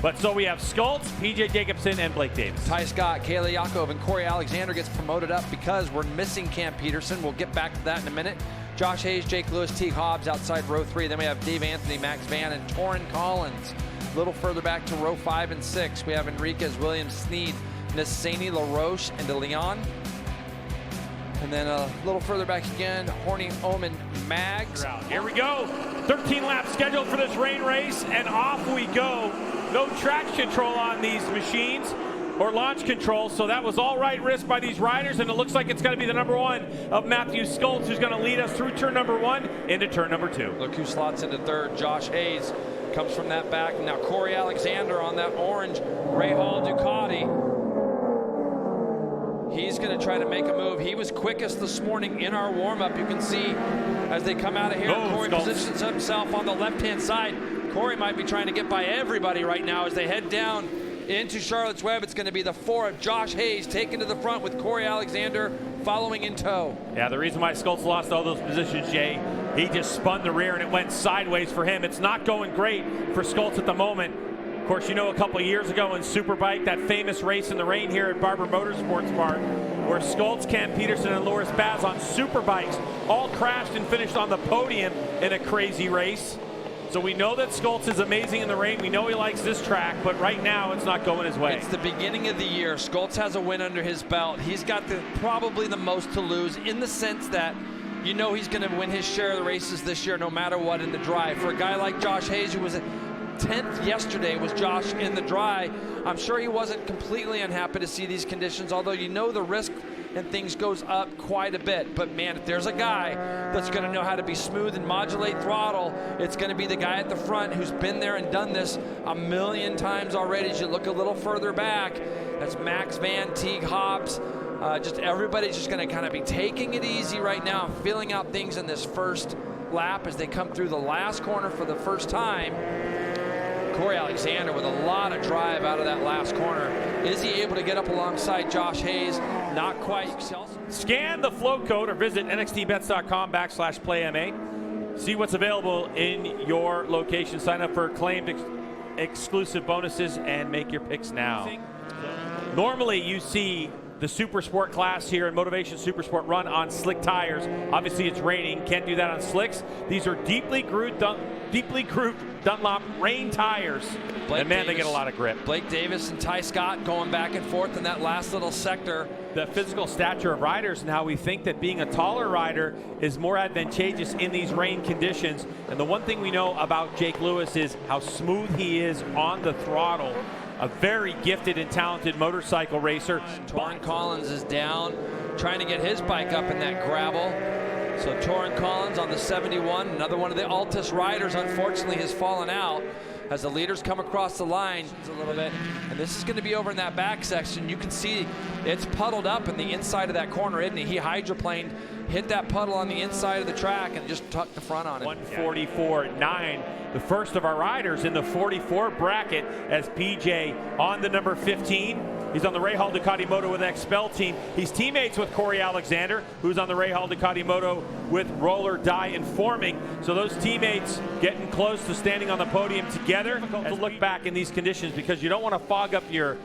But so we have Skults, PJ Jacobsen, and Blake Davis. Ty Scott, Kayla Yakov, and Corey Alexander ggets promoted up because we're missing Cam Peterson. We'll get back to that in a minute. Josh Hayes, Jake Lewis, Teague Hobbs outside row 3. Then we have Dave Anthony, Max Van, and Torrin Collins. A little further back to row 5 and 6, we have Enriquez, Williams, Sneed, Nassani, LaRoche, and DeLeon. And then a little further back again, Horning, Omen, Mags. Here we go. 13 laps scheduled for this rain race, and off we go. No traction control on these machines or launch control, so that was all right risk by these riders, and it looks like it's going to be the number 1 of Matthew Skults who's going to lead us through turn number 1 into turn number 2. Look who slots into 3rd. Josh Hayes comes from that back. Now Corey Alexander on that orange Rahal Ducati. He's going to try to make a move. He was quickest this morning in our warm-up. You can see as they come out of here, Corey positions himself on the left-hand side. Corey might be trying to get by everybody right now as they head down into Charlotte's Web. It's going to be the 4 of Josh Hayes taken to the front with Corey Alexander following in tow. Yeah, the reason why Skults lost all those positions, Jay, he just spun the rear and it went sideways for him. It's not going great for Skults at the moment. Of course, you know, a couple of years ago in Superbike, that famous race in the rain here at Barber Motorsports Park, where Skults, Cam Peterson, and Loris Baz on Superbikes all crashed and finished on the podium in a crazy race. So we know that Skults is amazing in the rain. We know he likes this track, but right now it's not going his way. It's the beginning of the year. Skults has a win under his belt. He's got probably the most to lose in the sense that you know he's going to win his share of the races this year no matter what in the dry. For a guy like Josh Hayes, who was at 10th yesterday, was Josh in the dry. I'm sure he wasn't completely unhappy to see these conditions, although you know the risk and things goes up quite a bit. But man, if there's a guy that's going to know how to be smooth and modulate throttle, it's going to be the guy at the front who's been there and done this a million times already. As you look a little further back, that's Max Van, Teague Hobbs. Just everybody's just going to kind of be taking it easy right now, filling out things in this first lap as they come through the last corner for the first time. Corey Alexander with a lot of drive out of that last corner. Is he able to get up alongside Josh Hayes? Not quite. Scan the flow code or visit nxtbets.com/playma. See what's available in your location. Sign up for claimed exclusive bonuses and make your picks now. Normally you see the Supersport class here in Motovation Supersport run on slick tires. Obviously it's raining, can't do that on slicks. These are deeply grooved Dunlop rain tires. And man, they get a lot of grip. Blake Davis and Ty Scott going back and forth in that last little sector. The physical stature of riders and how we think that being a taller rider is more advantageous in these rain conditions. And the one thing we know about Jake Lewis is how smooth he is on the throttle. A very gifted and talented motorcycle racer. Torrin Collins is down, trying to get his bike up in that gravel. So Torrin Collins on the 71, another one of the Altus riders, unfortunately, has fallen out as the leaders come across the line a little bit. And this is going to be over in that back section. You can see it's puddled up in the inside of that corner, isn't he? He hydroplaned, hit that puddle on the inside of the track and just tucked the front on it. 144.9, the first of our riders in the 44 bracket as PJ on the number 15. He's on the Rahal Ducati Moto with Expel team. He's teammates with Corey Alexander, who's on the Rahal Ducati Moto with Roller Die Informing. So those teammates getting close to standing on the podium together. Difficult to look back in these conditions because you don't want to fog up your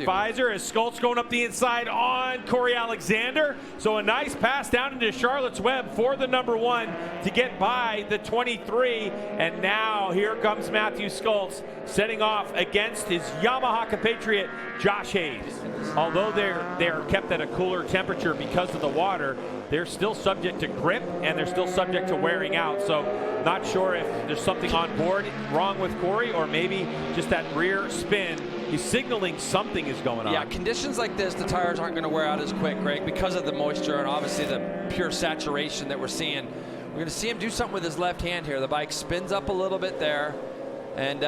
visor. As Skults going up the inside on Corey Alexander. So a nice pass down into Charlotte's Web for the number 1 to get by the 23. And now here comes Matthew Skults setting off against his Yamaha compatriot Josh Hayes. Although they're kept at a cooler temperature because of the water, they're still subject to grip and they're still subject to wearing out. So not sure if there's something on board wrong with Corey or maybe just that rear spin. He's signaling something is going on. Yeah, conditions like this, the tires aren't going to wear out as quick, Greg, because of the moisture and obviously the pure saturation that we're seeing. We're going to see him do something with his left hand here. The bike spins up a little bit there. And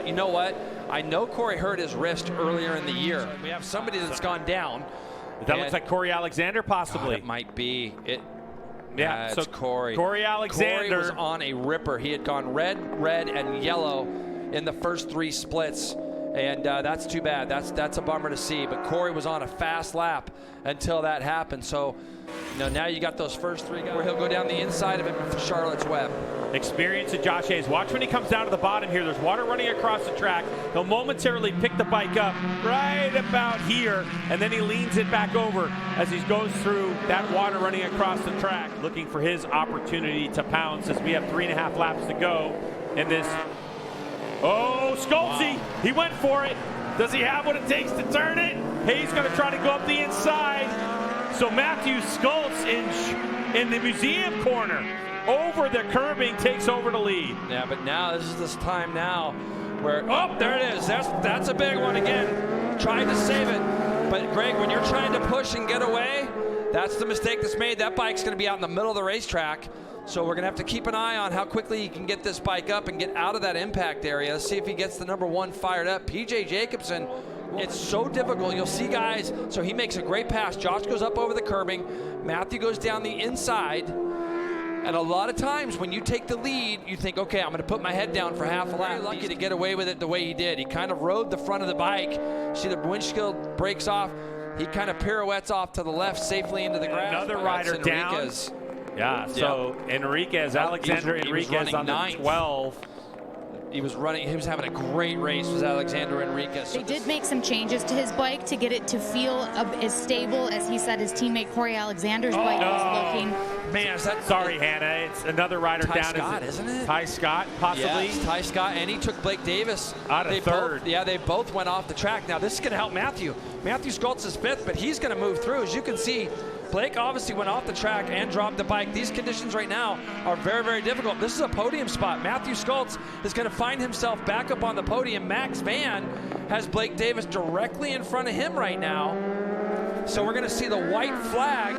you know what? I know Corey hurt his wrist earlier in the year. We have somebody that's gone down. That looks like Corey Alexander, possibly. It might be. Yeah, it's Corey. Corey Alexander. Corey was on a ripper. He had gone red, and yellow in the first 3 splits. And that's too bad. That's a bummer to see. But Corey was on a fast lap until that happened. So, now you got those first 3 guys where he'll go down the inside of him for Charlotte's Web. Experience of Josh Hayes. Watch when he comes down to the bottom here. There's water running across the track. He'll momentarily pick the bike up right about here, and then he leans it back over as he goes through that water running across the track, looking for his opportunity to pounce as we have 3.5 laps to go in this. Oh, Skoltzy, he went for it. Does he have what it takes to turn it? Hayes going to try to go up the inside. So Matthew Skoltz in the museum corner over the curbing takes over the lead. Yeah, but now this is this time now where, oh, there it is. That's a big one again. Tried to save it. But Greg, when you're trying to push and get away, that's the mistake that's made. That bike's going to be out in the middle of the racetrack. So we're going to have to keep an eye on how quickly he can get this bike up and get out of that impact area. See if he gets the number 1 fired up. PJ Jacobsen, it's so difficult. You'll see guys, so he makes a great pass. Josh goes up over the curbing. Matthew goes down the inside. And a lot of times when you take the lead, you think, okay, I'm going to put my head down for half a lap. Very lucky to get away with it the way he did. He kind of rode the front of the bike. See the windshield breaks off. He kind of pirouettes off to the left safely into the grass. Another rider down. Yeah, so Enriquez, Alexander Enriquez on the 12. He was having a great race, was Alexander Enriquez. They did make some changes to his bike to get it to feel as stable as he said his teammate Corey Alexander's bike was looking. Man, sorry, Hannah. It's another rider Ty down. Scott, isn't it? Ty Scott, possibly. Yes, Ty Scott, and he took Blake Davis out of third. They both went off the track. Now this is going to help Matthew. Matthew Skoltz is 5th, but he's going to move through. As you can see, Blake obviously went off the track and dropped the bike. These conditions right now are very, very difficult. This is a podium spot. Matthew Skoltz is going to find himself back up on the podium. Max Van has Blake Davis directly in front of him right now. So we're going to see the white flag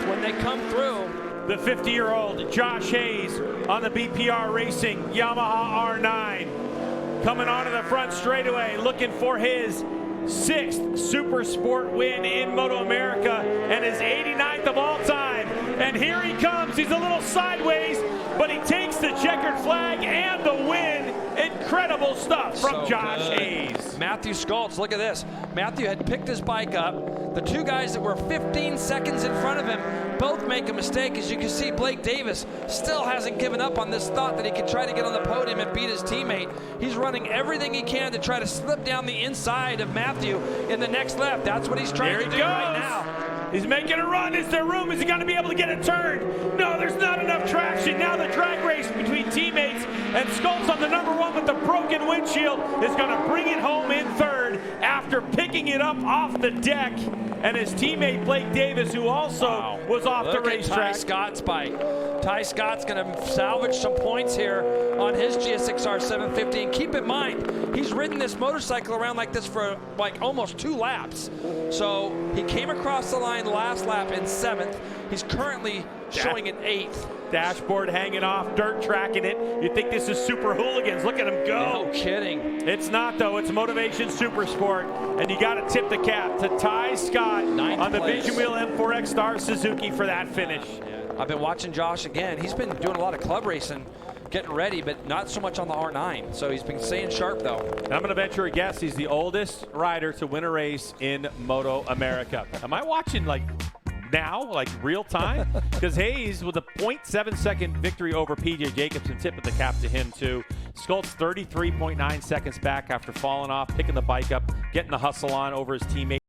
when they come through. The 50-year-old Josh Hayes on the BPR Racing Yamaha R9 coming onto the front straightaway, looking for his 6th Supersport win in MotoAmerica and his 89th of all time. And here he comes. He's a little sideways, but he takes the checkered flag and the win. Incredible stuff from Josh Hayes. Matthew Skoltz, look at this. Matthew had picked his bike up. The 2 guys that were 15 seconds in front of him both make a mistake. As you can see, Blake Davis still hasn't given up on this thought that he could try to get on the podium and beat his teammate. He's running everything he can to try to slip down the inside of Matthew in the next lap. That's what he's trying to do right now. He's making a run. Is there room? Is he going to be able to get it turned? No, there's not enough traction. Now the drag race between teammates, and Skoltz on the number 1 with the broken windshield is going to bring it home in 3rd after picking it up off the deck. And his teammate Blake Davis, who also was off the racetrack. Ty Scott's bike. Ty Scott's going to salvage some points here on his GSXR 750. And keep in mind, he's ridden this motorcycle around like this for like almost 2 laps. So he came across the line last lap in 7th. He's currently showing an 8th. Dashboard hanging off, dirt tracking it. You think this is super hooligans. Look at him go. No kidding. It's not, though. It's Motovation Supersport. And you got to tip the cap to Ty Scott on the Vision Wheel M4X Star Suzuki for that finish. I've been watching Josh again. He's been doing a lot of club racing, getting ready, but not so much on the R9. So he's been staying sharp, though. And I'm going to venture a guess. He's the oldest rider to win a race in MotoAmerica. Am I watching, like, now, like real time? Because Hayes with a 0.7-second victory over PJ Jacobsen, tip of the cap to him too. Skoltz 33.9 seconds back after falling off, picking the bike up, getting the hustle on over his teammate.